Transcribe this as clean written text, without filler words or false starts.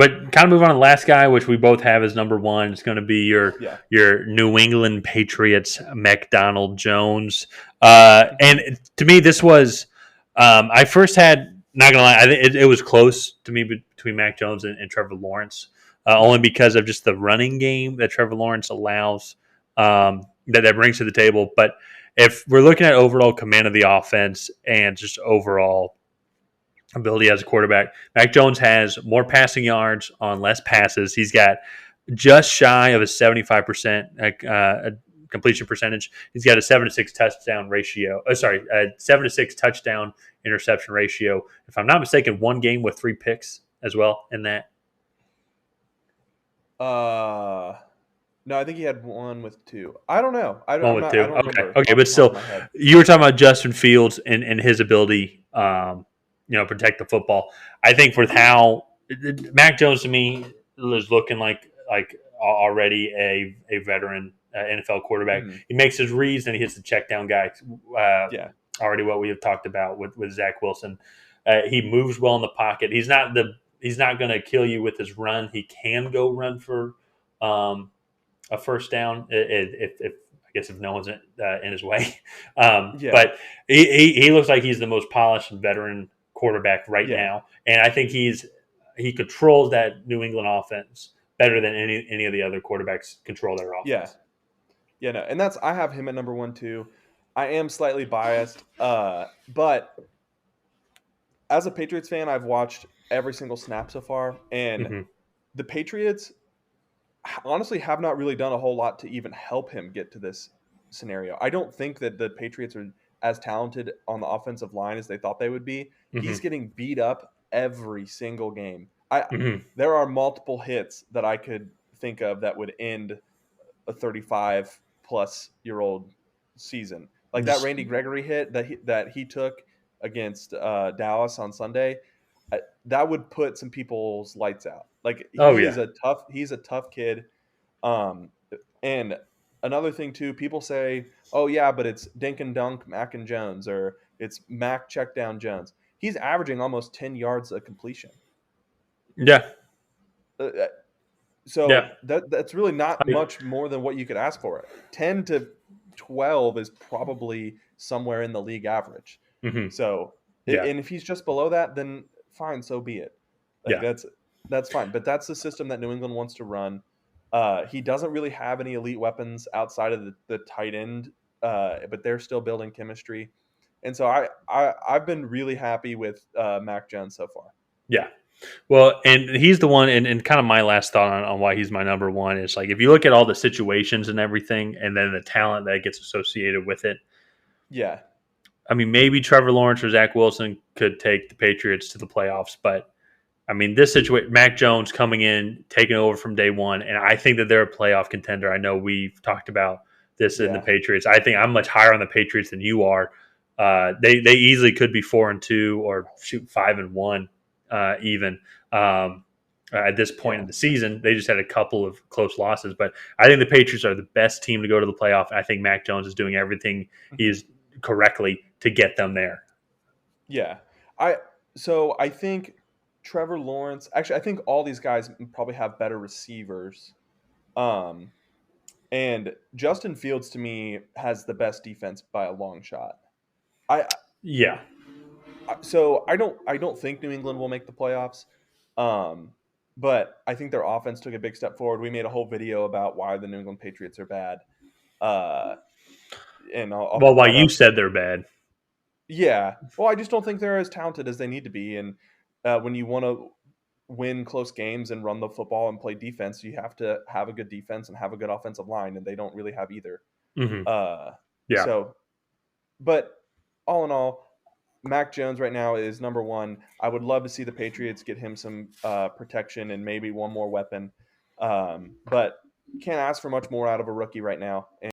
But kind of move on to the last guy, which we both have as number one. It's going to be Yeah. your New England Patriots, McDonald Jones. And to me, this was I first had, not gonna lie, I think it was close to me between Mac Jones and Trevor Lawrence, only because of just the running game that Trevor Lawrence allows, that brings to the table. But if we're looking at overall command of the offense and just overall ability as a quarterback, Mac Jones has more passing yards on less passes. He's got just shy of a 75% completion percentage. He's got a 7-to-6 touchdown ratio. A 7-to-6 touchdown interception ratio. If I'm not mistaken, one game with 3 picks as well in that. No, I think he had one with 2. I don't know. One I'm with not. I 2. don't Okay. remember Okay. off But the top of still, my head. you were talking about Justin Fields and his ability, protect the football. I think with how Mac Jones to me is looking like already a veteran NFL quarterback. Mhm. He makes his reads and he hits the check down guy. Yeah. Already what we have talked about with Zach Wilson. He moves well in the pocket. He's not going to kill you with his run. He can go run for a first down if I guess if no one's in his way. Yeah. But he looks like he's the most polished veteran quarterback right Yeah. now, and I think he controls that New England offense better than any of the other quarterbacks control their Yeah. offense. Yeah. No, and I have him at number 1 too. I am slightly biased, but as a Patriots fan, I've watched every single snap so far, and Mm-hmm. the Patriots honestly have not really done a whole lot to even help him get to this scenario. I don't think that the Patriots are as talented on the offensive line as they thought they would be. He's Mm-hmm. getting beat up every single game. I Mm-hmm. There are multiple hits that I could think of that would end a 35 plus year old season. Like that Just Randy Gregory hit that he took against Dallas on Sunday, that would put some people's lights out. Like oh yeah. he's a tough kid. Um, and another thing too, people say, "Oh yeah, but it's Dink and Dunk, Mac and Jones, or it's Mac check down Jones." He's averaging almost 10 yards a completion. Yeah. Uh, uh, So Yeah. that's really not I, much more than what you could ask for. 10 to 12 is probably somewhere in the league average. mm-hmm. So, Yeah. and if he's just below that, then fine, so be it. Like Yeah. that's fine. But that's the system that New England wants to run. He doesn't really have any elite weapons outside of the tight end, but they're still building chemistry. And so I've been really happy with Mac Jones so far. Yeah. Well, and he's the one, and kind of my last thought on why he's my number one is like if you look at all the situations and everything, and then the talent that gets associated with it. Yeah. I mean, maybe Trevor Lawrence or Zach Wilson could take the Patriots to the playoffs, but I mean, this situation, Mac Jones coming in, taking over from day one, and I think that they're a playoff contender. I know we've talked about this in the Yeah. Patriots. I think I'm much higher on the Patriots than you are. They easily could be 4-2 or shoot 5-1 even. At this point Yeah. in the season, they just had a couple of close losses, but I think the Patriots are the best team to go to the playoff. I think Mac Jones is doing everything he Mhm. is correctly to get them there. Yeah. I so I think Trevor Lawrence, actually I think all these guys probably have better receivers. Um and Justin Fields to me has the best defense by a long shot. I Yeah, so I don't think New England will make the playoffs. Um but I think their offense took a big step forward. We made a whole video about why the New England Patriots are bad. Uh and I'll well, put why that you up. said they're bad. Yeah. Well, I just don't think they're as talented as they need to be. And when you want to win close games and run the football and play defense, you have to have a good defense and have a good offensive line, and they don't really have either. Hmm. Uh, Yeah. so, but all in all, Mac Jones right now is number one. I would love to see the Patriots get him some protection and maybe one more weapon. But can't ask for much more out of a rookie right now.